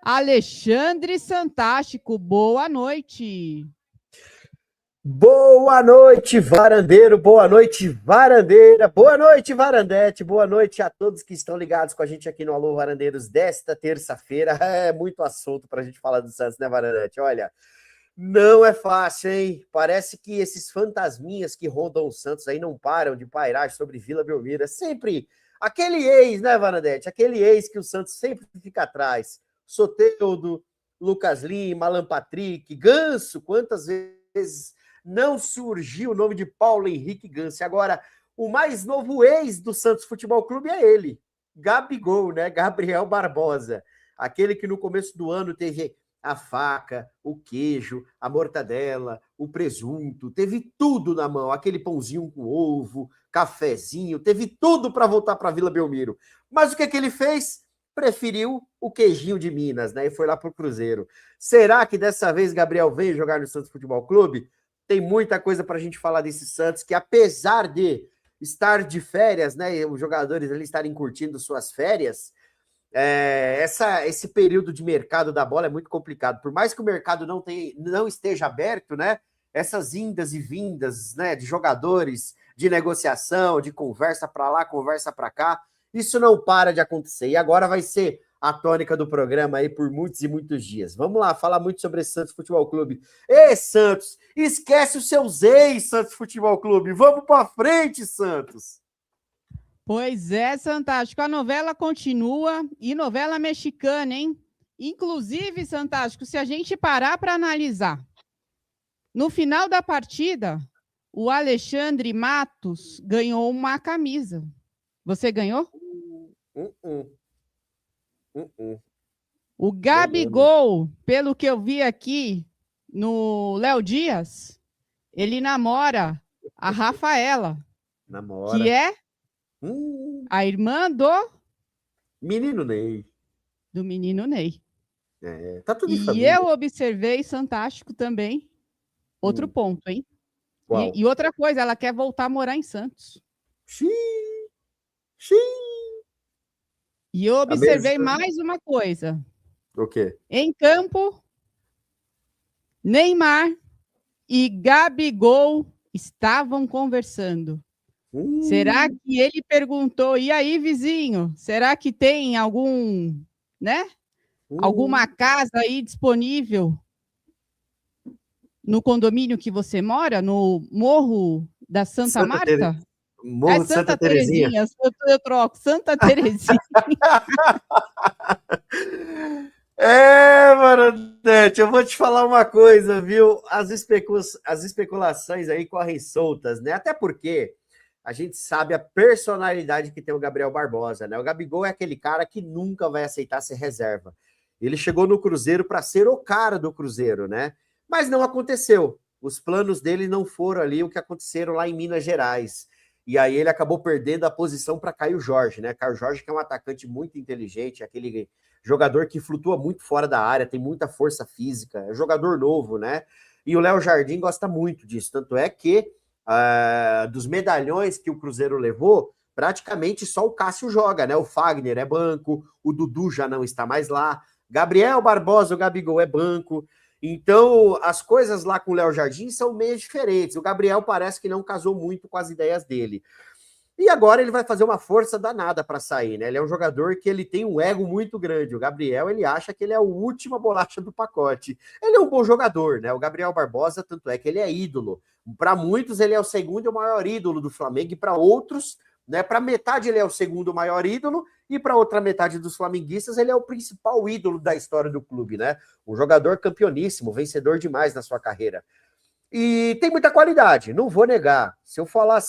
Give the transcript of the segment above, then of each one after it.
Alexandre Santástico, boa noite. Boa noite, varandeiro, boa noite, varandeira, boa noite, varandete, boa noite a todos que estão ligados com a gente aqui no Alô Varandeiros desta terça-feira. É muito assunto para a gente falar do Santos, né, Varandete? Olha, não é fácil, hein? Parece que esses fantasminhas que rondam o Santos aí não param de pairar sobre Vila Belmiro. É sempre aquele ex, né, Varandete? Aquele ex que o Santos sempre fica atrás. Soteldo, Lucas Lima, Alan Patrick, Ganso, quantas vezes não surgiu o nome de Paulo Henrique Ganso. Agora, o mais novo ex do Santos Futebol Clube é ele, Gabigol, né? Gabriel Barbosa. Aquele que no começo do ano teve a faca, o queijo, a mortadela, o presunto, teve tudo na mão, aquele pãozinho com ovo, cafezinho, teve tudo para voltar para Vila Belmiro. Mas o que ele fez? Preferiu o queijinho de Minas, né? E foi lá para o Cruzeiro. Será que dessa vez Gabriel vem jogar no Santos Futebol Clube? Tem muita coisa para a gente falar desse Santos, que apesar de estar de férias, né, os jogadores ali estarem curtindo suas férias, esse período de mercado da bola é muito complicado. Por mais que o mercado não esteja aberto, né, essas indas e vindas, né, de jogadores, de negociação, de conversa para lá, conversa para cá, isso não para de acontecer. E agora vai ser a tônica do programa aí por muitos e muitos dias. Vamos lá, falar muito sobre esse Santos Futebol Clube. Ei, Santos, esquece os seus ex, Santos Futebol Clube. Vamos para frente, Santos. Pois é, Santástico, a novela continua e novela mexicana, hein? Inclusive, Santástico, se a gente parar para analisar, no final da partida, o Alexandre Matos ganhou uma camisa. Você ganhou? O Gabigol, pelo que eu vi aqui no Léo Dias, ele namora a Rafaela, que é a irmã do menino Ney. Do menino Ney. Tá tudo em família. E eu observei, Santástico também, outro ponto, hein? E outra coisa, ela quer voltar a morar em Santos. Xiii. E eu observei mais uma coisa. O quê? Em campo, Neymar e Gabigol estavam conversando. Será que ele perguntou, e aí, vizinho, será que tem algum, né? Alguma casa aí disponível no condomínio que você mora, no Morro da Santa Marta? Morro de Santa Terezinha. Eu troco, Santa Terezinha. Maranete, eu vou te falar uma coisa, viu? As especulações aí correm soltas, né? Até porque a gente sabe a personalidade que tem o Gabriel Barbosa, né? O Gabigol é aquele cara que nunca vai aceitar ser reserva. Ele chegou no Cruzeiro para ser o cara do Cruzeiro, né? Mas não aconteceu. Os planos dele não foram ali o que aconteceram lá em Minas Gerais. E aí ele acabou perdendo a posição para Caio Jorge, né? Caio Jorge, que é um atacante muito inteligente, aquele jogador que flutua muito fora da área, tem muita força física, é jogador novo, né? E o Léo Jardim gosta muito disso. Tanto é que dos medalhões que o Cruzeiro levou, praticamente só o Cássio joga, né? O Fagner é banco, o Dudu já não está mais lá, Gabriel Barbosa, o Gabigol é banco. Então, as coisas lá com o Léo Jardim são meio diferentes. O Gabriel parece que não casou muito com as ideias dele. E agora ele vai fazer uma força danada para sair, né? Ele é um jogador que ele tem um ego muito grande. O Gabriel, ele acha que ele é a última bolacha do pacote. Ele é um bom jogador, né? O Gabriel Barbosa, tanto é que ele é ídolo. Para muitos, ele é o segundo maior ídolo do Flamengo, e para outros, né? Para metade, ele é o segundo maior ídolo, e para outra metade dos flamenguistas, ele é o principal ídolo da história do clube, né? Um jogador campeoníssimo, vencedor demais na sua carreira. E tem muita qualidade, não vou negar. Se eu falar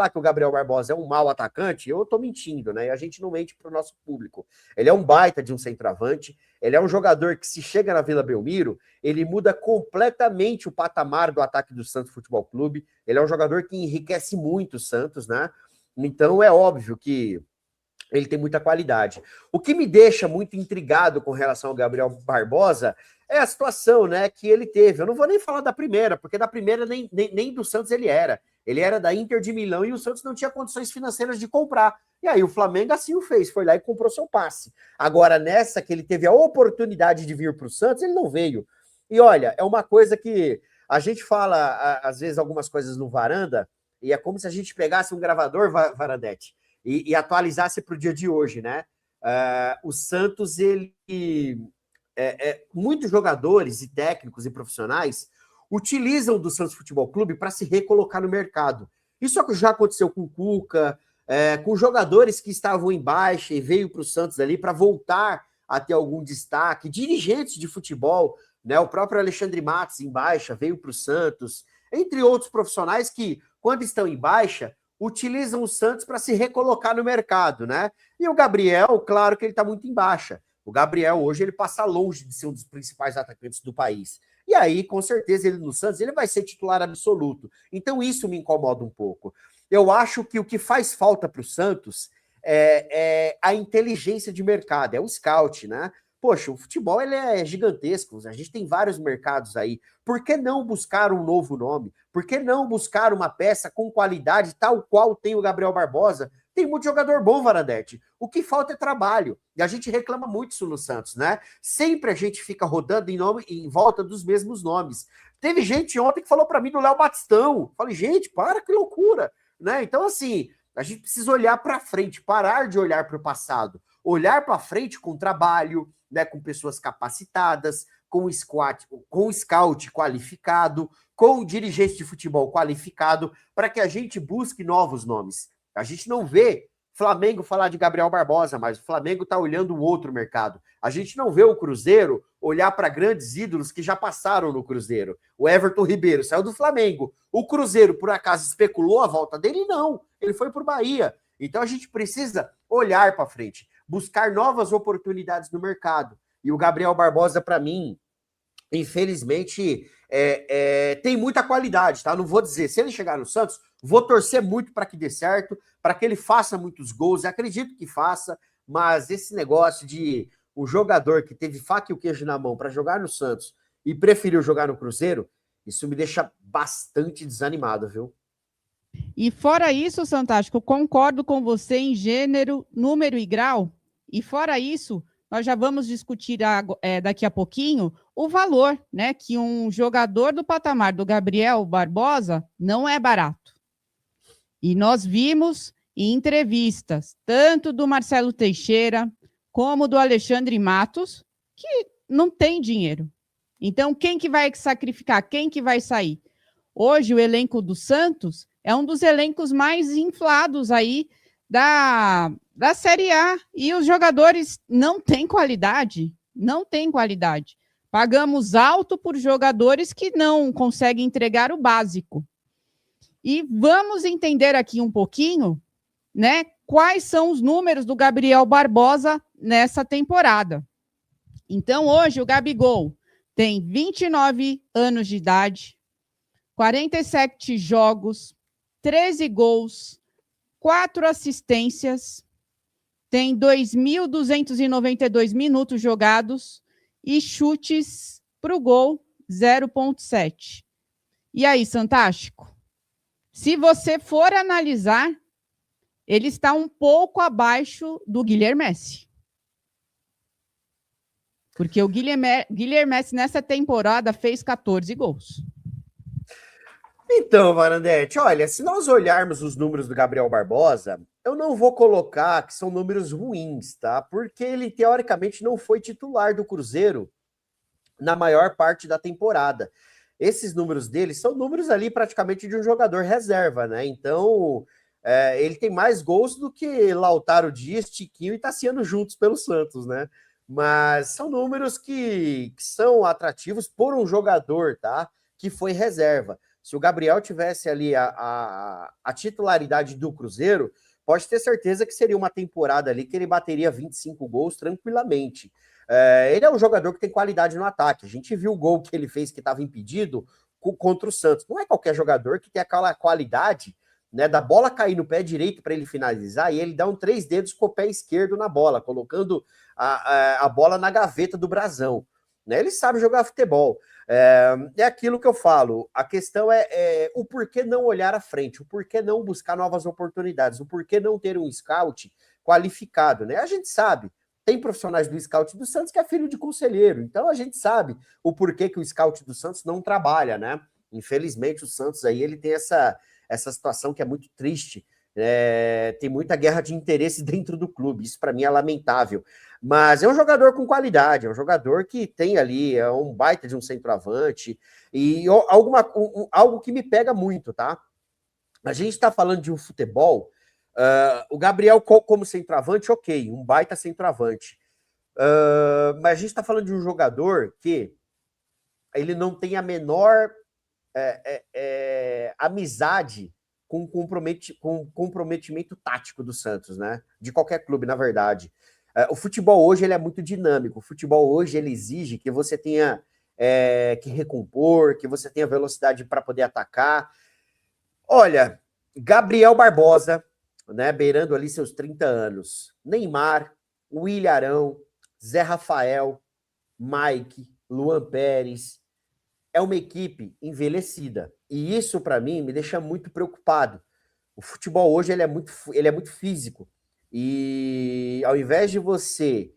que o Gabriel Barbosa é um mau atacante, eu tô mentindo, né? E a gente não mente pro nosso público. Ele é um baita de um centroavante, ele é um jogador que, se chega na Vila Belmiro, ele muda completamente o patamar do ataque do Santos Futebol Clube. Ele é um jogador que enriquece muito o Santos, né? Então é óbvio que ele tem muita qualidade. O que me deixa muito intrigado com relação ao Gabriel Barbosa é a situação, né, que ele teve. Eu não vou nem falar da primeira, porque da primeira nem do Santos ele era. Ele era da Inter de Milão e o Santos não tinha condições financeiras de comprar. E aí o Flamengo assim o fez, foi lá e comprou seu passe. Agora, nessa que ele teve a oportunidade de vir para o Santos, ele não veio. E olha, é uma coisa que a gente fala, às vezes, algumas coisas no Varanda, e é como se a gente pegasse um gravador, Varandete, e atualizasse para o dia de hoje, né? O Santos, muitos jogadores e técnicos e profissionais utilizam do Santos Futebol Clube para se recolocar no mercado. Isso já aconteceu com o Cuca, com jogadores que estavam em baixa e veio para o Santos ali para voltar a ter algum destaque, dirigentes de futebol, né? O próprio Alexandre Matos em baixa veio para o Santos, entre outros profissionais que, quando estão em baixa, utilizam o Santos para se recolocar no mercado, né? E o Gabriel, claro que ele está muito em baixa. O Gabriel hoje ele passa longe de ser um dos principais atacantes do país. E aí, com certeza, ele no Santos ele vai ser titular absoluto. Então isso me incomoda um pouco. Eu acho que o que faz falta para o Santos é a inteligência de mercado, é o scout, né? Poxa, o futebol ele é gigantesco, a gente tem vários mercados aí. Por que não buscar um novo nome? Por que não buscar uma peça com qualidade, tal qual tem o Gabriel Barbosa? Tem muito jogador bom, Varandete. O que falta é trabalho. E a gente reclama muito isso no Santos, né? Sempre a gente fica rodando em volta dos mesmos nomes. Teve gente ontem que falou para mim do Léo Batistão. Falei, gente, para, que loucura. Né? Então, assim, a gente precisa olhar para frente, parar de olhar para o passado. Olhar para frente com trabalho, né, com pessoas capacitadas, com scout qualificado, com dirigente de futebol qualificado, para que a gente busque novos nomes. A gente não vê Flamengo falar de Gabriel Barbosa, mas o Flamengo está olhando um outro mercado. A gente não vê o Cruzeiro olhar para grandes ídolos que já passaram no Cruzeiro. O Everton Ribeiro saiu do Flamengo. O Cruzeiro, por acaso, especulou a volta dele? Não. Ele foi para o Bahia. Então a gente precisa olhar para frente, buscar novas oportunidades no mercado. E o Gabriel Barbosa, para mim, infelizmente, tem muita qualidade, tá? Não vou dizer, se ele chegar no Santos, vou torcer muito para que dê certo, para que ele faça muitos gols, eu acredito que faça, mas esse negócio de o jogador que teve faca e o queijo na mão para jogar no Santos e preferiu jogar no Cruzeiro, isso me deixa bastante desanimado, viu? E fora isso, Santástico, concordo com você em gênero, número e grau, e fora isso, nós já vamos discutir daqui a pouquinho o valor, né, que um jogador do patamar do Gabriel Barbosa não é barato. E nós vimos em entrevistas, tanto do Marcelo Teixeira, como do Alexandre Matos, que não tem dinheiro. Então, quem que vai sacrificar? Quem que vai sair? Hoje, o elenco do Santos é um dos elencos mais inflados aí da Série A. E os jogadores não têm qualidade. Não têm qualidade. Pagamos alto por jogadores que não conseguem entregar o básico. E vamos entender aqui um pouquinho, né, quais são os números do Gabriel Barbosa nessa temporada. Então, hoje, o Gabigol tem 29 anos de idade, 47 jogos, 13 gols, 4 assistências, tem 2.292 minutos jogados e chutes para o gol 0,7. E aí, Santástico? Se você for analisar, ele está um pouco abaixo do Guilherme Messi. Porque o Guilherme Messi, nessa temporada, fez 14 gols. Então, Varandete, olha, se nós olharmos os números do Gabriel Barbosa, eu não vou colocar que são números ruins, tá? Porque ele, teoricamente, não foi titular do Cruzeiro na maior parte da temporada. Esses números dele são números ali praticamente de um jogador reserva, né? Então, ele tem mais gols do que Lautaro Dias, Tiquinho e Tassiano juntos pelo Santos, né? Mas são números que são atrativos por um jogador, tá? Que foi reserva. Se o Gabriel tivesse ali a titularidade do Cruzeiro, pode ter certeza que seria uma temporada ali que ele bateria 25 gols tranquilamente. Ele é um jogador que tem qualidade no ataque. A gente viu o gol que ele fez que estava impedido contra o Santos. Não é qualquer jogador que tem aquela qualidade, né, da bola cair no pé direito para ele finalizar e ele dá um 3 dedos com o pé esquerdo na bola, colocando a bola na gaveta do brasão. né? Ele sabe jogar futebol. É aquilo que eu falo. A questão é o porquê não olhar à frente, o porquê não buscar novas oportunidades, o porquê não ter um scout qualificado, né? A gente sabe, tem profissionais do scout do Santos que é filho de conselheiro, então a gente sabe o porquê que o scout do Santos não trabalha, né? Infelizmente o Santos aí ele tem essa situação que é muito triste. Tem muita guerra de interesse dentro do clube, isso para mim é lamentável. Mas é um jogador com qualidade, é um jogador que tem ali, é um baita de um centroavante, e algo que me pega muito, tá? A gente está falando de um futebol, o Gabriel como centroavante, ok, um baita centroavante. Mas a gente está falando de um jogador que ele não tem a menor amizade com comprometimento tático do Santos, né? De qualquer clube, na verdade. O futebol hoje ele é muito dinâmico. O futebol hoje ele exige que você tenha que recompor, que você tenha velocidade para poder atacar. Olha, Gabriel Barbosa, né, beirando ali seus 30 anos, Neymar, William Arão, Zé Rafael, Mike, Luan Pérez, é uma equipe envelhecida. E isso, para mim, me deixa muito preocupado. O futebol hoje ele é muito físico. E ao invés de você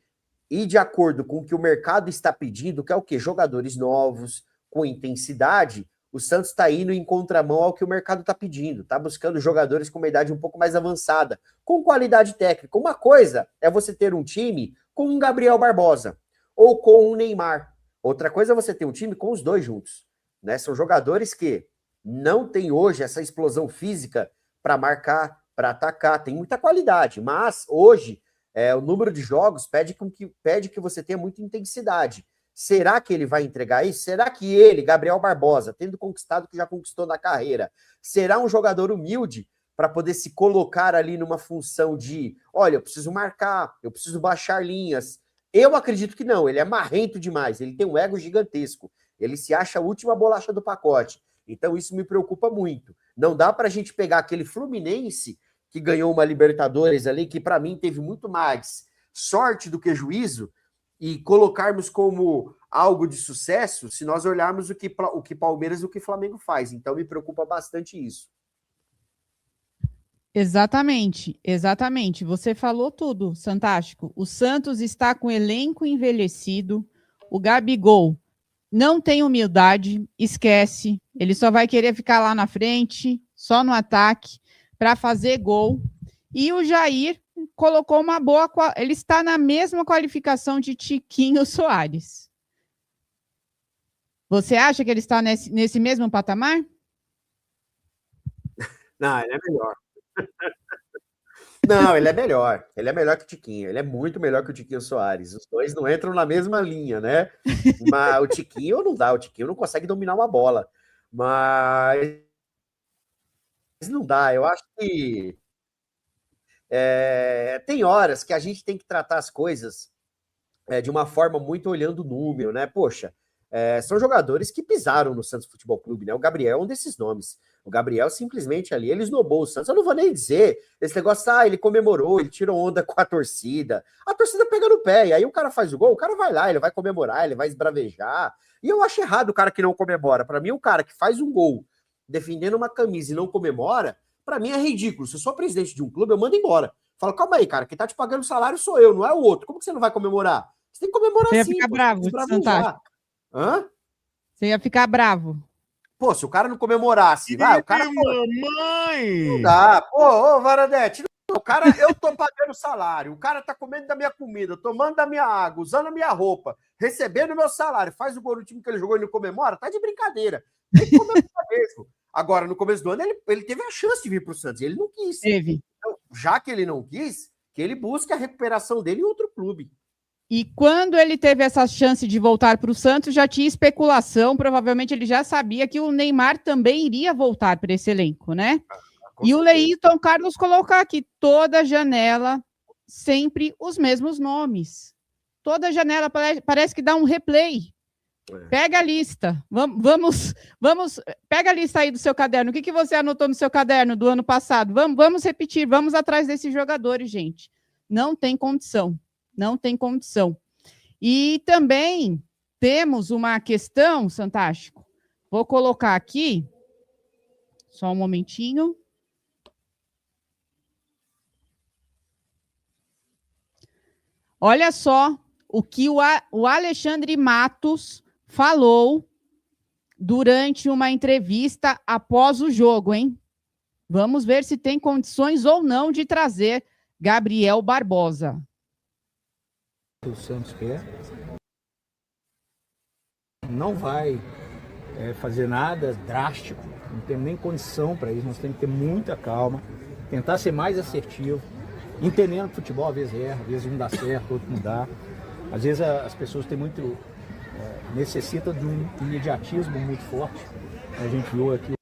ir de acordo com o que o mercado está pedindo, que é o quê? Jogadores novos, com intensidade, o Santos está indo em contramão ao que o mercado está pedindo. Está buscando jogadores com uma idade um pouco mais avançada, com qualidade técnica. Uma coisa é você ter um time com um Gabriel Barbosa ou com um Neymar. Outra coisa é você ter um time com os dois juntos, né? São jogadores que não têm hoje essa explosão física para marcar, para atacar, tem muita qualidade, mas hoje o número de jogos pede que você tenha muita intensidade. Será que ele vai entregar isso? Será que ele, Gabriel Barbosa, tendo conquistado o que já conquistou na carreira, será um jogador humilde para poder se colocar ali numa função de, olha, eu preciso marcar, eu preciso baixar linhas? Eu acredito que não, ele é marrento demais, ele tem um ego gigantesco, ele se acha a última bolacha do pacote, então isso me preocupa muito. Não dá para a gente pegar aquele Fluminense que ganhou uma Libertadores ali, que para mim teve muito mais sorte do que juízo, e colocarmos como algo de sucesso se nós olharmos o que Palmeiras e o que Flamengo faz. Então me preocupa bastante isso. Exatamente, exatamente. Você falou tudo, Fantástico. O Santos está com elenco envelhecido. O Gabigol não tem humildade, esquece. Ele só vai querer ficar lá na frente, só no ataque, para fazer gol. E o Jair colocou uma boa... Ele está na mesma qualificação de Tiquinho Soares. Você acha que ele está nesse mesmo patamar? Não, ele é melhor. Não, ele é melhor. Ele é melhor que o Tiquinho. Ele é muito melhor que o Tiquinho Soares. Os dois não entram na mesma linha, né? Mas o Tiquinho não dá. O Tiquinho não consegue dominar uma bola. Mas não dá. Eu acho que tem horas que a gente tem que tratar as coisas de uma forma muito olhando o número, né? Poxa, são jogadores que pisaram no Santos Futebol Clube, né? O Gabriel é um desses nomes. O Gabriel simplesmente ali, ele esnobou o Santos. Eu não vou nem dizer esse negócio, ele comemorou, ele tirou onda com a torcida pega no pé, e aí o cara faz o gol, o cara vai lá, ele vai comemorar, ele vai esbravejar. E eu acho errado o cara que não comemora. Para mim, o cara que faz um gol defendendo uma camisa e não comemora, para mim é ridículo. Se eu sou presidente de um clube, eu mando embora. Falo, calma aí, cara, quem tá te pagando salário sou eu, não é o outro. Como que você não vai comemorar? Você tem que comemorar sim. Você ia ficar bravo, Hã? Você ia ficar bravo. Pô, se o cara não comemorasse, o cara... Mamãe! Não dá. Pô, Varadete, o cara, eu tô pagando salário, o cara tá comendo da minha comida, tomando da minha água, usando a minha roupa, recebendo o meu salário, faz o gol no time que ele jogou e não comemora, tá de brincadeira. Tem que comemorar mesmo. Agora, no começo do ano, ele teve a chance de vir pro Santos, ele não quis. Teve. Então, já que ele não quis, que ele busque a recuperação dele em outro clube. E quando ele teve essa chance de voltar para o Santos, já tinha especulação, provavelmente ele já sabia que o Neymar também iria voltar para esse elenco, né? E o Leilton Carlos coloca aqui, toda janela, sempre os mesmos nomes. Toda janela parece que dá um replay. Pega a lista, vamos, pega a lista aí do seu caderno. O que você anotou no seu caderno do ano passado? Vamos repetir, vamos atrás desses jogadores, gente. Não tem condição. Não tem condição. E também temos uma questão, Fantástico. Vou colocar aqui, só um momentinho. Olha só o que o Alexandre Matos falou durante uma entrevista após o jogo, hein? Vamos ver se tem condições ou não de trazer Gabriel Barbosa. O Santos quer. Não vai fazer nada drástico, não temos nem condição para isso, nós temos que ter muita calma, tentar ser mais assertivo, entendendo que futebol às vezes erra, às vezes um dá certo, outro não dá. Às vezes as pessoas têm muito, necessitam de um imediatismo muito forte. A gente viu aqui.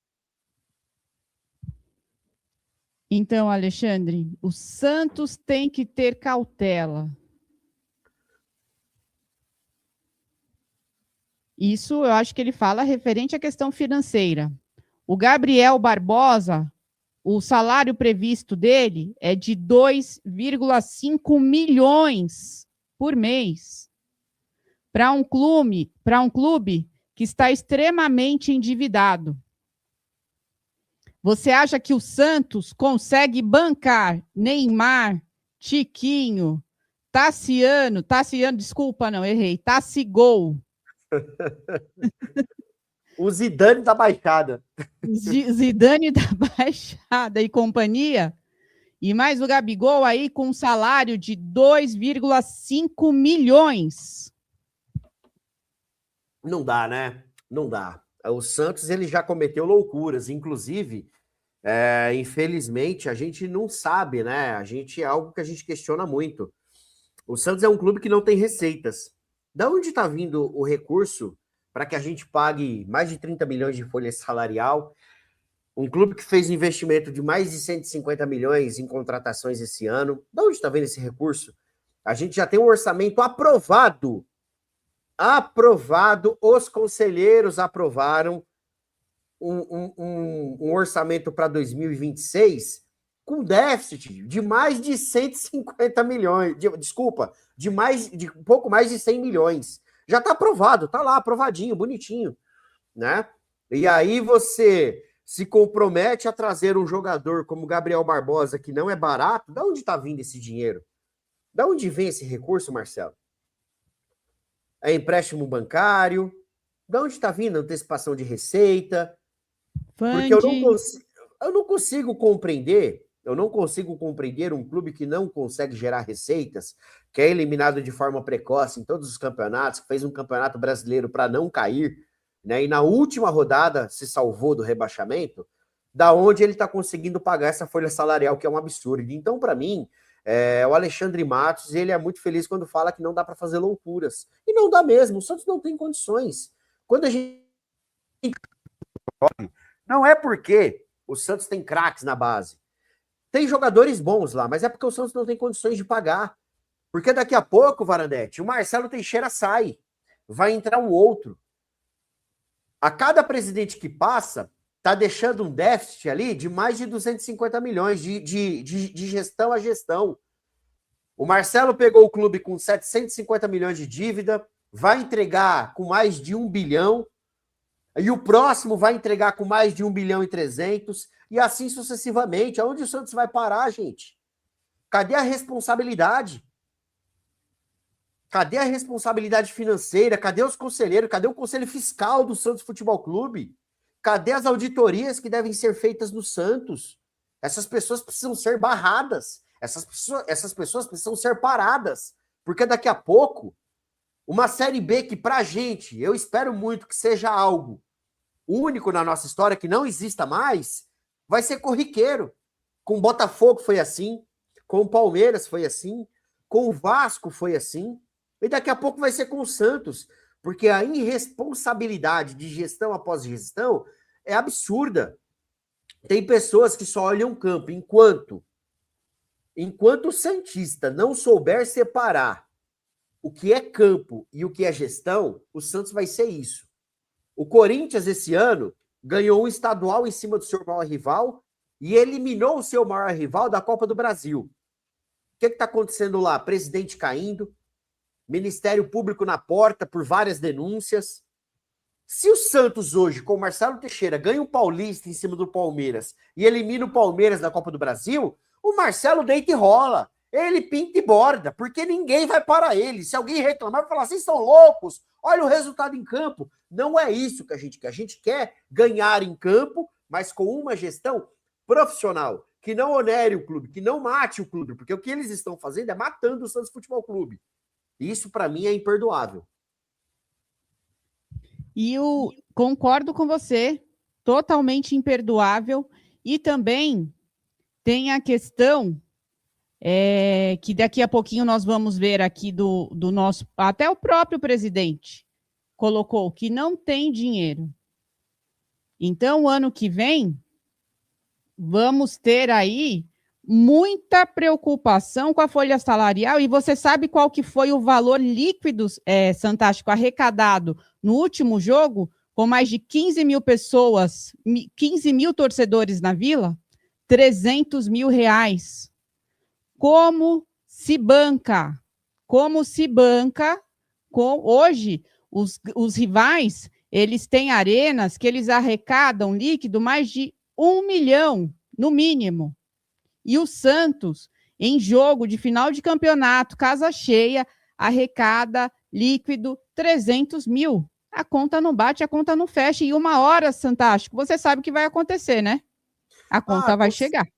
Então, Alexandre, o Santos tem que ter cautela. Isso eu acho que ele fala referente à questão financeira. O Gabriel Barbosa, o salário previsto dele é de 2,5 milhões por mês. Para um clube que está extremamente endividado. Você acha que o Santos consegue bancar Neymar, Tiquinho, Tassiano, desculpa, não, errei, Tassigol. O Zidane da Baixada. Zidane da Baixada e companhia. E mais o Gabigol aí com um salário de 2,5 milhões. Não dá, né? Não dá. O Santos ele já cometeu loucuras, inclusive, infelizmente, a gente não sabe, né? É algo que a gente questiona muito. O Santos é um clube que não tem receitas. Da onde está vindo o recurso para que a gente pague mais de 30 milhões de folha salarial? Um clube que fez investimento de mais de 150 milhões em contratações esse ano. Da onde está vindo esse recurso? A gente já tem um orçamento aprovado. Os conselheiros aprovaram um orçamento para 2026 com déficit de mais de 150 milhões, de um pouco mais de 100 milhões. Já está aprovado, está lá, aprovadinho, bonitinho, né? E aí você se compromete a trazer um jogador como Gabriel Barbosa, que não é barato. Da onde está vindo esse dinheiro? Da onde vem esse recurso, Marcelo? É empréstimo bancário? De onde está vindo a antecipação de receita? Porque eu não consigo compreender um clube que não consegue gerar receitas, que é eliminado de forma precoce em todos os campeonatos, que fez um campeonato brasileiro para não cair, né? E na última rodada se salvou do rebaixamento, da onde ele está conseguindo pagar essa folha salarial, que é um absurdo. Então, para mim, o Alexandre Matos, ele é muito feliz quando fala que não dá para fazer loucuras. E não dá mesmo, o Santos não tem condições. Quando a gente... Não é porque o Santos tem craques na base. Tem jogadores bons lá, mas é porque o Santos não tem condições de pagar. Porque daqui a pouco, Varandete, o Marcelo Teixeira sai. Vai entrar um outro. A cada presidente que passa, está deixando um déficit ali de mais de 250 milhões de gestão a gestão. O Marcelo pegou o clube com 750 milhões de dívida, vai entregar com mais de 1 bilhão, e o próximo vai entregar com mais de 1 bilhão e 300, e assim sucessivamente. Aonde o Santos vai parar, gente? Cadê a responsabilidade? Cadê a responsabilidade financeira? Cadê os conselheiros? Cadê o conselho fiscal do Santos Futebol Clube? Cadê as auditorias que devem ser feitas no Santos? Essas pessoas precisam ser barradas. Essas pessoas precisam ser paradas. Porque daqui a pouco, uma Série B que pra gente, eu espero muito que seja algo único na nossa história, que não exista mais, vai ser corriqueiro. Com o Botafogo foi assim, com o Palmeiras foi assim, com o Vasco foi assim, e daqui a pouco vai ser com o Santos, porque a irresponsabilidade de gestão após gestão é absurda. Tem pessoas que só olham o campo, enquanto o santista não souber separar o que é campo e o que é gestão, o Santos vai ser isso. O Corinthians, esse ano, ganhou um estadual em cima do seu maior rival e eliminou o seu maior rival da Copa do Brasil. O que está acontecendo lá? Presidente caindo, Ministério Público na porta por várias denúncias. Se o Santos hoje, com o Marcelo Teixeira, ganha o Paulista em cima do Palmeiras e elimina o Palmeiras da Copa do Brasil, o Marcelo deita e rola. Ele pinta e borda, porque ninguém vai para ele. Se alguém reclamar, vai falar, vocês estão loucos, olha o resultado em campo. Não é isso que a gente quer. A gente quer ganhar em campo, mas com uma gestão profissional, que não onere o clube, que não mate o clube, porque o que eles estão fazendo é matando o Santos Futebol Clube. Isso, para mim, é imperdoável. E eu concordo com você, totalmente imperdoável. E também tem a questão que daqui a pouquinho nós vamos ver aqui do nosso... Até o próprio presidente colocou que não tem dinheiro. Então, ano que vem, vamos ter aí muita preocupação com a folha salarial. E você sabe qual que foi o valor líquido, Santástico, arrecadado no último jogo, com mais de 15 mil pessoas, 15 mil torcedores na Vila? 300 mil reais. Como se banca? Como se banca? Hoje, os rivais, eles têm arenas que eles arrecadam líquido mais de 1 milhão, no mínimo. E o Santos, em jogo de final de campeonato, casa cheia, arrecada líquido 300 mil. A conta não bate, a conta não fecha. E uma hora, Santástico, você sabe o que vai acontecer, né? A conta vai chegar.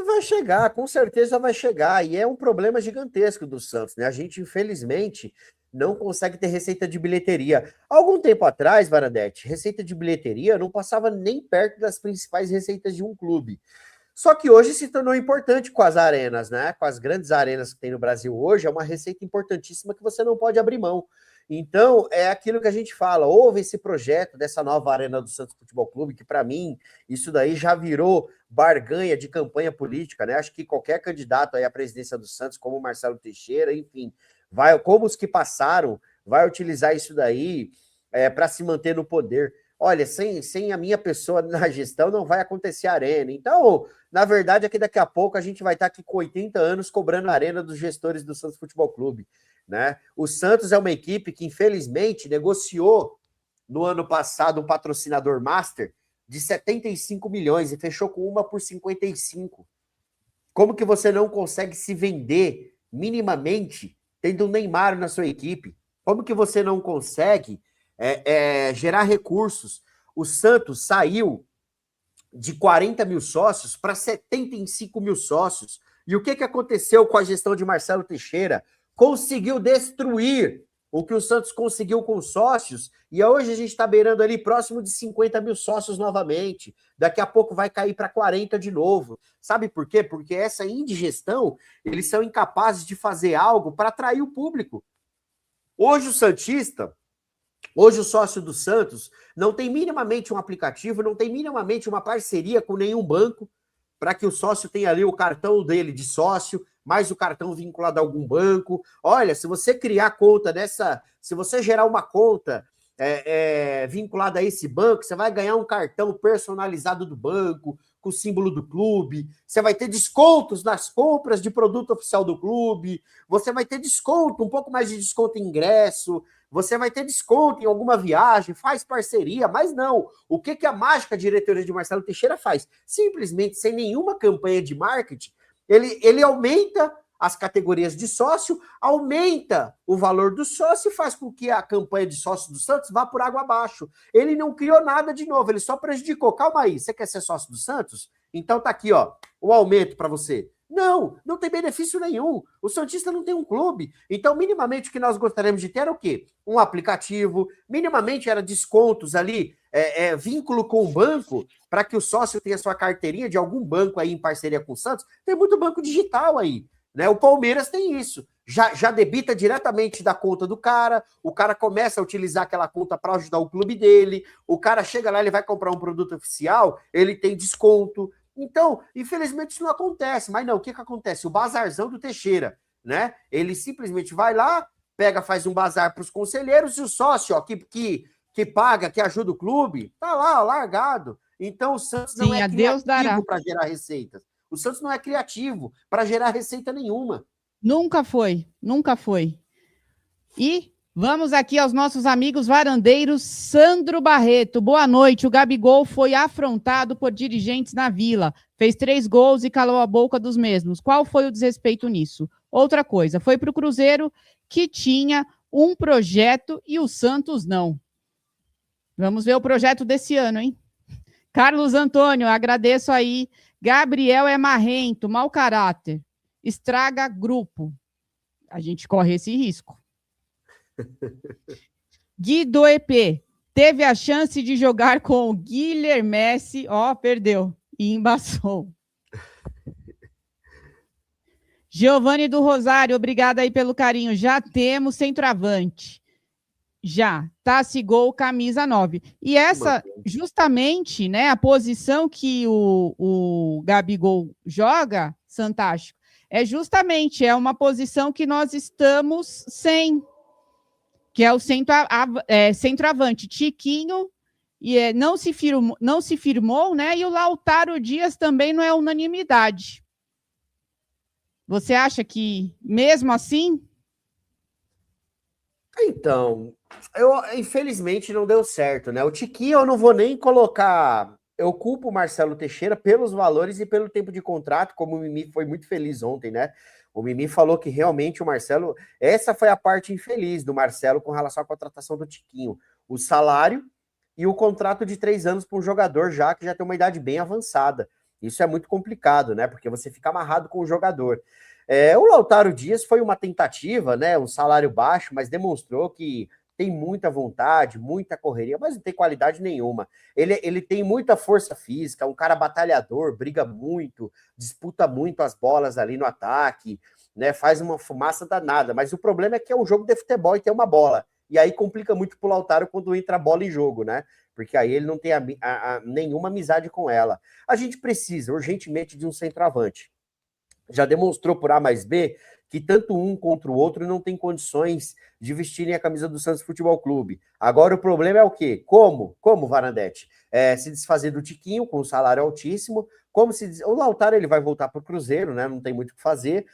Vai chegar, com certeza vai chegar. E é um problema gigantesco do Santos, né? A gente, infelizmente, não consegue ter receita de bilheteria. Algum tempo atrás, Varanete, receita de bilheteria não passava nem perto das principais receitas de um clube. Só que hoje se tornou importante com as arenas, né? Com as grandes arenas que tem no Brasil hoje, é uma receita importantíssima que você não pode abrir mão. Então, é aquilo que a gente fala, houve esse projeto dessa nova arena do Santos Futebol Clube, que para mim, isso daí já virou barganha de campanha política, né? Acho que qualquer candidato aí à presidência do Santos, como o Marcelo Teixeira, enfim, como os que passaram, vai utilizar isso daí para se manter no poder. Olha, sem a minha pessoa na gestão não vai acontecer a arena. Então, na verdade, é que daqui a pouco a gente vai estar aqui com 80 anos cobrando a arena dos gestores do Santos Futebol Clube, né? O Santos é uma equipe que, infelizmente, negociou no ano passado um patrocinador master de 75 milhões e fechou com uma por 55. Como que você não consegue se vender minimamente tendo um Neymar na sua equipe? Como que você não consegue gerar recursos? O Santos saiu de 40 mil sócios para 75 mil sócios. E o que aconteceu com a gestão de Marcelo Teixeira? Conseguiu destruir o que o Santos conseguiu com sócios, e hoje a gente está beirando ali próximo de 50 mil sócios novamente. Daqui a pouco vai cair para 40 de novo. Sabe por quê? Porque essa indigestão, eles são incapazes de fazer algo para atrair o público. Hoje o santista, hoje o sócio do Santos, não tem minimamente um aplicativo, não tem minimamente uma parceria com nenhum banco, para que o sócio tenha ali o cartão dele de sócio, mais o cartão vinculado a algum banco. Olha, se você criar conta se você gerar uma conta vinculada a esse banco, você vai ganhar um cartão personalizado do banco, com o símbolo do clube, você vai ter descontos nas compras de produto oficial do clube, você vai ter desconto, um pouco mais de desconto em ingresso, você vai ter desconto em alguma viagem, faz parceria, mas não. O que a mágica diretoria de Marcelo Teixeira faz? Simplesmente, sem nenhuma campanha de marketing, ele aumenta as categorias de sócio, aumenta o valor do sócio e faz com que a campanha de sócio do Santos vá por água abaixo. Ele não criou nada de novo, ele só prejudicou. Calma aí, você quer ser sócio do Santos? Então tá aqui, ó, o aumento para você. Não tem benefício nenhum. O santista não tem um clube. Então, minimamente, o que nós gostaríamos de ter era o quê? Um aplicativo, minimamente era descontos ali, vínculo com o banco, para que o sócio tenha sua carteirinha de algum banco aí em parceria com o Santos. Tem muito banco digital aí, né? O Palmeiras tem isso. Já debita diretamente da conta do cara, o cara começa a utilizar aquela conta para ajudar o clube dele, o cara chega lá, ele vai comprar um produto oficial, ele tem desconto. Então, infelizmente, isso não acontece. Mas não, o que acontece? O bazarzão do Teixeira, né? Ele simplesmente vai lá, faz um bazar para os conselheiros e o sócio, ó, que paga, que ajuda o clube, tá lá, ó, largado. Então, o Santos não é criativo para gerar receitas. O Santos não é criativo para gerar receita nenhuma. Nunca foi, nunca foi. E vamos aqui aos nossos amigos varandeiros. Sandro Barreto, boa noite. O Gabigol foi afrontado por dirigentes na Vila. Fez 3 gols e calou a boca dos mesmos. Qual foi o desrespeito nisso? Outra coisa, foi para o Cruzeiro que tinha um projeto e o Santos não. Vamos ver o projeto desse ano, hein? Carlos Antônio, agradeço aí. Gabriel é marrento, mau caráter. Estraga grupo. A gente corre esse risco. Guido EP, teve a chance de jogar com o Guilherme Messi, perdeu e embaçou. Giovanni do Rosário, obrigada aí pelo carinho. Já temos centroavante. Já. Tassi Gol, camisa 9. E essa, justamente, né, a posição que o Gabigol joga, Fantástico, é uma posição que nós estamos sem, que é o centroavante. Tiquinho não se firmou, né? E o Lautaro Dias também não é unanimidade. Você acha que, mesmo assim? Então, infelizmente não deu certo, né? O Tiquinho eu não vou nem colocar. Eu culpo o Marcelo Teixeira pelos valores e pelo tempo de contrato, como o Mimi foi muito feliz ontem, né? O Mimi falou que realmente o Marcelo... Essa foi a parte infeliz do Marcelo com relação à contratação do Tiquinho. O salário e o contrato de 3 anos para um jogador que já tem uma idade bem avançada. Isso é muito complicado, né? Porque você fica amarrado com o jogador. O Lautaro Dias foi uma tentativa, né? Um salário baixo, mas demonstrou que tem muita vontade, muita correria, mas não tem qualidade nenhuma. Ele tem muita força física, um cara batalhador, briga muito, disputa muito as bolas ali no ataque, né? Faz uma fumaça danada, mas o problema é que é um jogo de futebol e tem uma bola. E aí complica muito pro Lautaro quando entra a bola em jogo, né? Porque aí ele não tem nenhuma amizade com ela. A gente precisa urgentemente de um centroavante. Já demonstrou por A mais B que tanto um contra o outro não tem condições de vestirem a camisa do Santos Futebol Clube. Agora o problema é o quê? Como, Varandetti? Se desfazer do Tiquinho com um salário altíssimo, o Lautaro ele vai voltar para o Cruzeiro, né? Não tem muito o que fazer.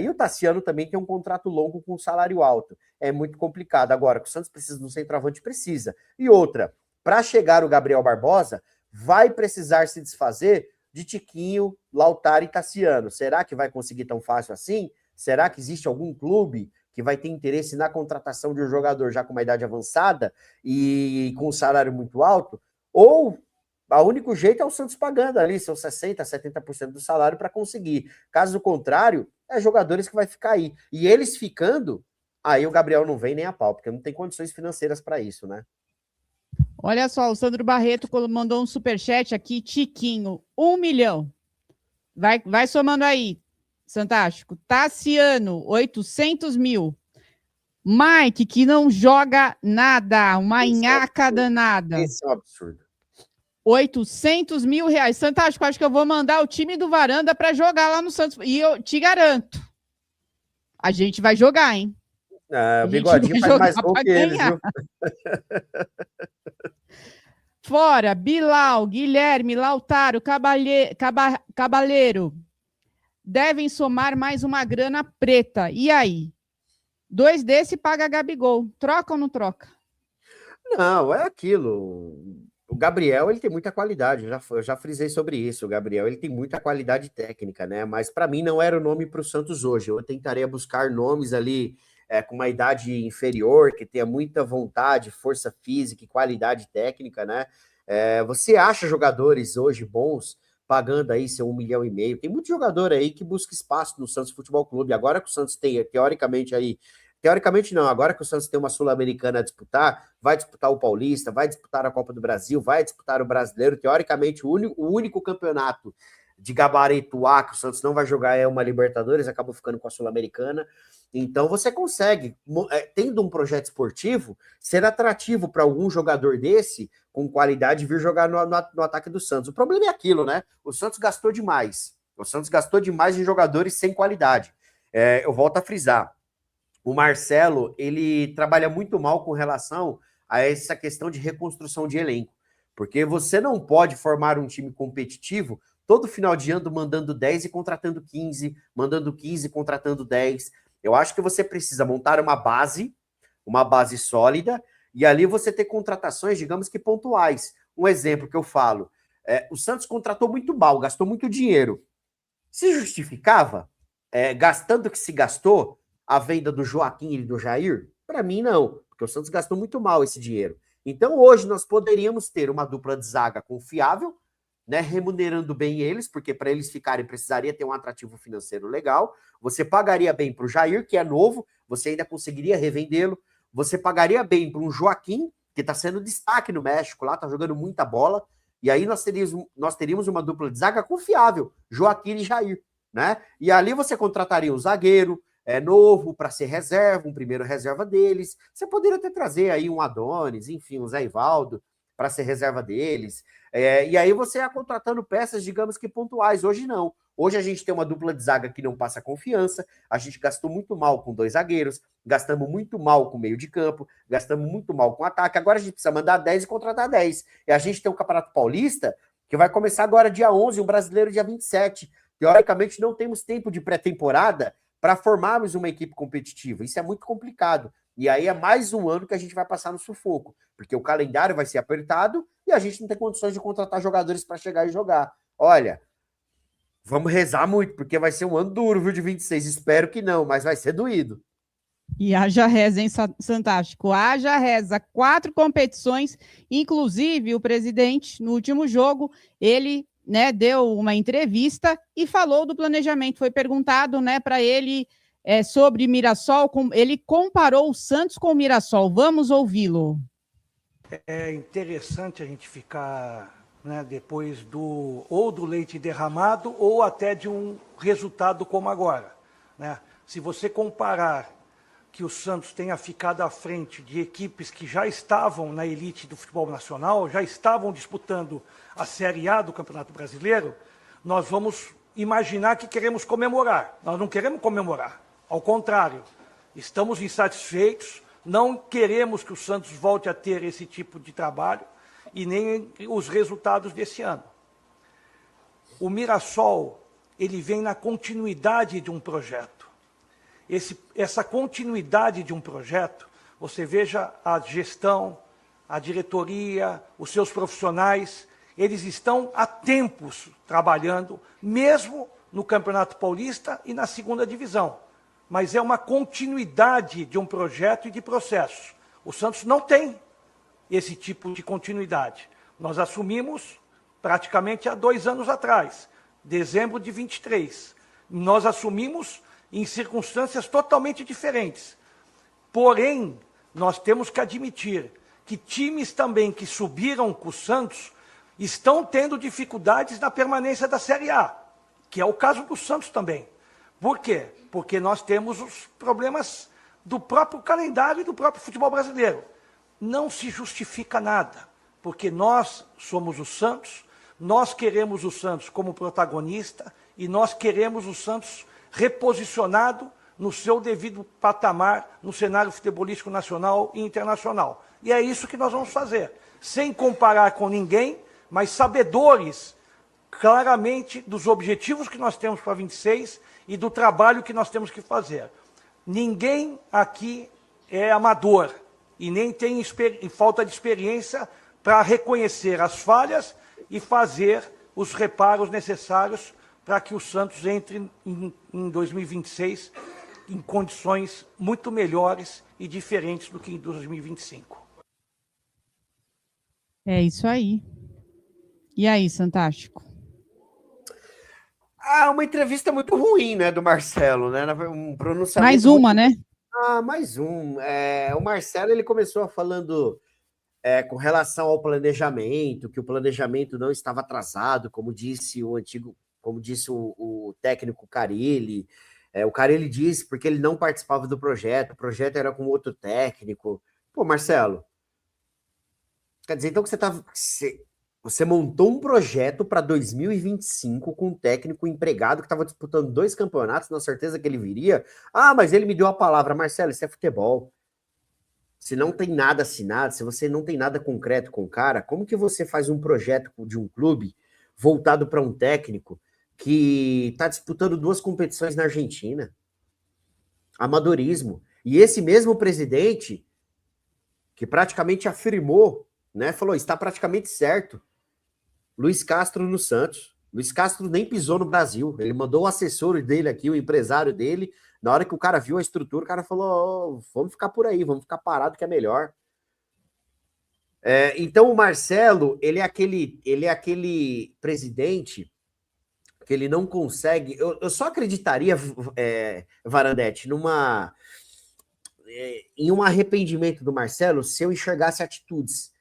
E o Tassiano também tem um contrato longo com um salário alto. É muito complicado. Agora, que o Santos precisa de um centroavante, precisa. E outra, para chegar o Gabriel Barbosa, vai precisar se desfazer de Tiquinho, Lautaro e Tassiano. Será que vai conseguir tão fácil assim? Será que existe algum clube que vai ter interesse na contratação de um jogador já com uma idade avançada e com um salário muito alto? Ou o único jeito é o Santos pagando ali seus 60%, 70% do salário para conseguir. Caso contrário, é jogadores que vai ficar aí. E eles ficando, aí o Gabriel não vem nem a pau, porque não tem condições financeiras para isso, né? Olha só, o Sandro Barreto mandou um superchat aqui, Tiquinho, 1 milhão. Vai somando aí, Fantástico. Tassiano, 800 mil. Mike, que não joga nada, uma nhaca danada. Esse é um absurdo. 800 mil reais. Fantástico, acho que eu vou mandar o time do Varanda para jogar lá no Santos. E eu te garanto, a gente vai jogar, hein? O Bigodinho faz mais gol que eles, viu? Fora, Bilal, Guilherme, Lautaro, Cabaleiro. Devem somar mais uma grana preta. E aí? 2 desse paga Gabigol. Troca ou não troca? Não, é aquilo. O Gabriel, ele tem muita qualidade. Eu já frisei sobre isso. O Gabriel, ele tem muita qualidade técnica, né? Mas para mim não era o nome para o Santos hoje. Eu tentaria buscar nomes ali com uma idade inferior, que tenha muita vontade, força física e qualidade técnica, né? Você acha jogadores hoje bons pagando aí seu 1,5 milhão? Tem muito jogador aí que busca espaço no Santos Futebol Clube. Agora que o Santos tem, teoricamente não, agora que o Santos tem uma Sul-Americana a disputar, vai disputar o Paulista, vai disputar a Copa do Brasil, vai disputar o Brasileiro. Teoricamente, o único campeonato de gabarito A que o Santos não vai jogar é uma Libertadores, acabou ficando com a Sul-Americana. Então você consegue, tendo um projeto esportivo, ser atrativo para algum jogador desse, com qualidade, vir jogar no ataque do Santos. O problema é aquilo, né? O Santos gastou demais. O Santos gastou demais em jogadores sem qualidade. Eu volto a frisar. O Marcelo, ele trabalha muito mal com relação a essa questão de reconstrução de elenco. Porque você não pode formar um time competitivo todo final de ano mandando 10 e contratando 15, mandando 15 e contratando 10. Eu acho que você precisa montar uma base sólida, e ali você ter contratações, digamos que pontuais. Um exemplo que eu falo, o Santos contratou muito mal, gastou muito dinheiro. Se justificava, gastando o que se gastou, a venda do Joaquim e do Jair? Para mim, não, porque o Santos gastou muito mal esse dinheiro. Então, hoje, nós poderíamos ter uma dupla de zaga confiável, né, remunerando bem eles, porque para eles ficarem precisaria ter um atrativo financeiro legal. Você pagaria bem para o Jair, que é novo, você ainda conseguiria revendê-lo. Você pagaria bem para um Joaquim, que está sendo destaque no México, lá está jogando muita bola, e aí nós teríamos uma dupla de zaga confiável, Joaquim e Jair, né? E ali você contrataria um zagueiro novo para ser reserva, um primeiro reserva deles. Você poderia até trazer aí um Adonis, enfim, um Zé Ivaldo para ser reserva deles. E aí você ia contratando peças, digamos que pontuais. Hoje não. Hoje a gente tem uma dupla de zaga que não passa confiança, a gente gastou muito mal com 2 zagueiros, gastamos muito mal com meio de campo, gastamos muito mal com ataque, agora a gente precisa mandar 10 e contratar 10. E a gente tem um Campeonato Paulista que vai começar agora dia 11, um brasileiro dia 27. Teoricamente não temos tempo de pré-temporada para formarmos uma equipe competitiva. Isso é muito complicado. E aí é mais um ano que a gente vai passar no sufoco, porque o calendário vai ser apertado e a gente não tem condições de contratar jogadores para chegar e jogar. Olha, vamos rezar muito, porque vai ser um ano duro, viu, de 26. Espero que não, mas vai ser doído. E haja reza, hein, Fantástico? Haja reza. 4 competições, inclusive o presidente, no último jogo, ele, né, deu uma entrevista e falou do planejamento. Foi perguntado, né, para ele sobre Mirassol, ele comparou o Santos com o Mirassol. Vamos ouvi-lo. É interessante a gente ficar, né, depois ou do leite derramado ou até de um resultado como agora, né? Se você comparar que o Santos tenha ficado à frente de equipes que já estavam na elite do futebol nacional, já estavam disputando a Série A do Campeonato Brasileiro, nós vamos imaginar que queremos comemorar. Nós não queremos comemorar, ao contrário, estamos insatisfeitos, não queremos que o Santos volte a ter esse tipo de trabalho e nem os resultados desse ano. O Mirassol, ele vem na continuidade de um projeto. Essa continuidade de um projeto, você veja a gestão, a diretoria, os seus profissionais, eles estão há tempos trabalhando, mesmo no Campeonato Paulista e na segunda divisão. Mas é uma continuidade de um projeto e de processos. O Santos não tem esse tipo de continuidade. Nós assumimos praticamente há 2 anos atrás, dezembro de 23. Nós assumimos em circunstâncias totalmente diferentes. Porém, nós temos que admitir que times também que subiram com o Santos estão tendo dificuldades na permanência da Série A, que é o caso do Santos também. Por quê? Porque nós temos os problemas do próprio calendário e do próprio futebol brasileiro. Não se justifica nada, porque nós somos o Santos, nós queremos o Santos como protagonista e nós queremos o Santos reposicionado no seu devido patamar no cenário futebolístico nacional e internacional. E é isso que nós vamos fazer, sem comparar com ninguém, mas sabedores claramente dos objetivos que nós temos para 26 e do trabalho que nós temos que fazer. Ninguém aqui é amador e nem tem falta de experiência para reconhecer as falhas e fazer os reparos necessários para que o Santos entre em 2026 em condições muito melhores e diferentes do que em 2025. É isso aí. E aí, Fantástico? Uma entrevista muito ruim, né, do Marcelo, né? Um pronunciamento mais uma, né? Mais um. O Marcelo, ele começou falando com relação ao planejamento, que o planejamento não estava atrasado, como disse o técnico Carille. O Carille disse porque ele não participava do projeto, o projeto era com outro técnico. Pô, Marcelo, quer dizer, então que você montou um projeto para 2025 com um técnico empregado que estava disputando 2 campeonatos, na certeza que ele viria. Mas ele me deu a palavra. Marcelo, isso é futebol. Se não tem nada assinado, se você não tem nada concreto com o cara, como que você faz um projeto de um clube voltado para um técnico que está disputando 2 competições na Argentina? Amadorismo. E esse mesmo presidente, que praticamente afirmou, né, falou, está praticamente certo, Luiz Castro no Santos. Luiz Castro nem pisou no Brasil. Ele mandou o assessor dele aqui, o empresário dele. Na hora que o cara viu a estrutura, o cara falou, oh, vamos ficar por aí, vamos ficar parado que é melhor. Então o Marcelo, ele é aquele presidente que ele não consegue... Eu só acreditaria, Varandete, em um arrependimento do Marcelo se eu enxergasse atitudes.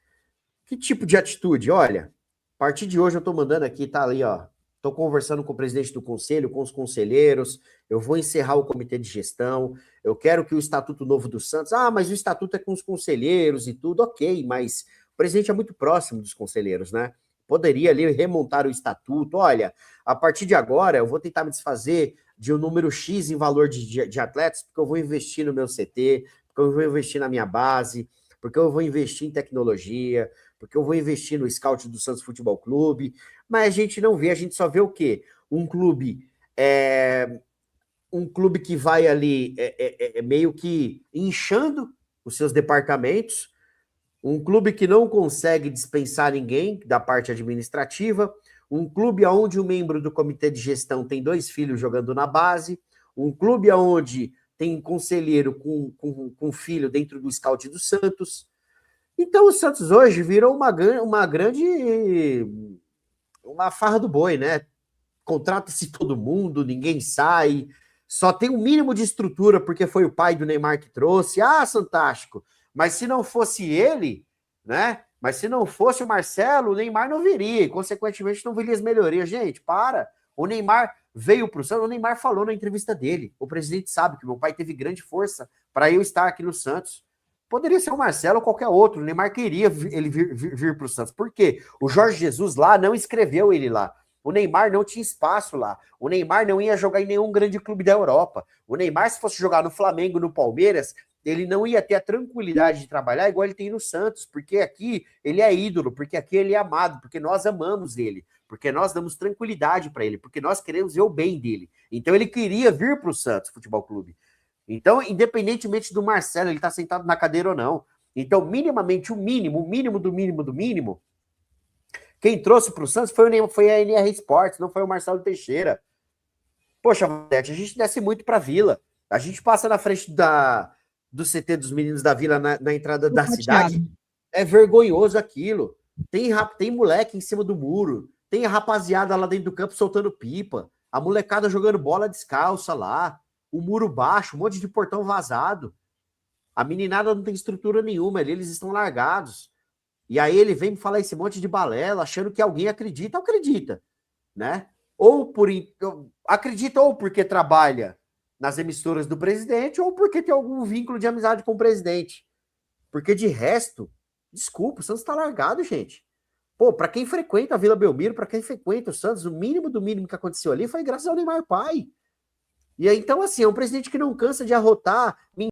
Que tipo de atitude? Olha, a partir de hoje eu tô mandando aqui, tá ali, ó. Tô conversando com o presidente do conselho, com os conselheiros, eu vou encerrar o comitê de gestão, eu quero que o Estatuto Novo do Santos... Ah, mas o Estatuto é com os conselheiros e tudo, ok, mas o presidente é muito próximo dos conselheiros, né? Poderia ali remontar o Estatuto. Olha, a partir de agora eu vou tentar me desfazer de um número X em valor de atletas, porque eu vou investir no meu CT, porque eu vou investir na minha base, porque eu vou investir em tecnologia, porque eu vou investir no scout do Santos Futebol Clube, mas a gente não vê, a gente só vê o quê? Um clube que vai ali meio que inchando os seus departamentos, um clube que não consegue dispensar ninguém da parte administrativa, um clube onde o membro do comitê de gestão tem 2 filhos jogando na base, um clube onde tem conselheiro com filho dentro do scout do Santos. Então o Santos hoje virou uma farra do boi, né? Contrata-se todo mundo, ninguém sai, só tem um mínimo de estrutura porque foi o pai do Neymar que trouxe. Ah, fantástico! Mas se não fosse ele, né? Mas se não fosse o Marcelo, o Neymar não viria, e consequentemente não viria as melhorias. Gente, para! O Neymar veio para o Santos, o Neymar falou na entrevista dele, o presidente sabe que meu pai teve grande força para eu estar aqui no Santos. Poderia ser o Marcelo ou qualquer outro, o Neymar queria ele vir para o Santos. Por quê? O Jorge Jesus lá não escreveu ele lá. O Neymar não tinha espaço lá. O Neymar não ia jogar em nenhum grande clube da Europa. O Neymar, se fosse jogar no Flamengo, no Palmeiras, ele não ia ter a tranquilidade de trabalhar igual ele tem no Santos, porque aqui ele é ídolo, porque aqui ele é amado, porque nós amamos ele, porque nós damos tranquilidade para ele, porque nós queremos ver o bem dele. Então ele queria vir para o Santos Futebol Clube. Então, independentemente do Marcelo, ele está sentado na cadeira ou não. Então, minimamente, o mínimo do mínimo, quem trouxe para o Santos foi a NR Sports, não foi o Marcelo Teixeira. Poxa, a gente desce muito para a Vila. A gente passa na frente do CT dos meninos da Vila na entrada da cidade. É vergonhoso aquilo. Tem moleque em cima do muro. Tem a rapaziada lá dentro do campo soltando pipa. A molecada jogando bola descalça lá. O muro baixo, um monte de portão vazado. A meninada não tem estrutura nenhuma, eles estão largados. E aí ele vem me falar esse monte de balela, achando que alguém acredita, né? Acredita ou porque trabalha nas emissoras do presidente, ou porque tem algum vínculo de amizade com o presidente. Porque de resto, desculpa, o Santos tá largado, gente. Pô, pra quem frequenta a Vila Belmiro, pra quem frequenta o Santos, o mínimo do mínimo que aconteceu ali foi graças ao Neymar pai. E aí, então, assim, é um presidente que não cansa de arrotar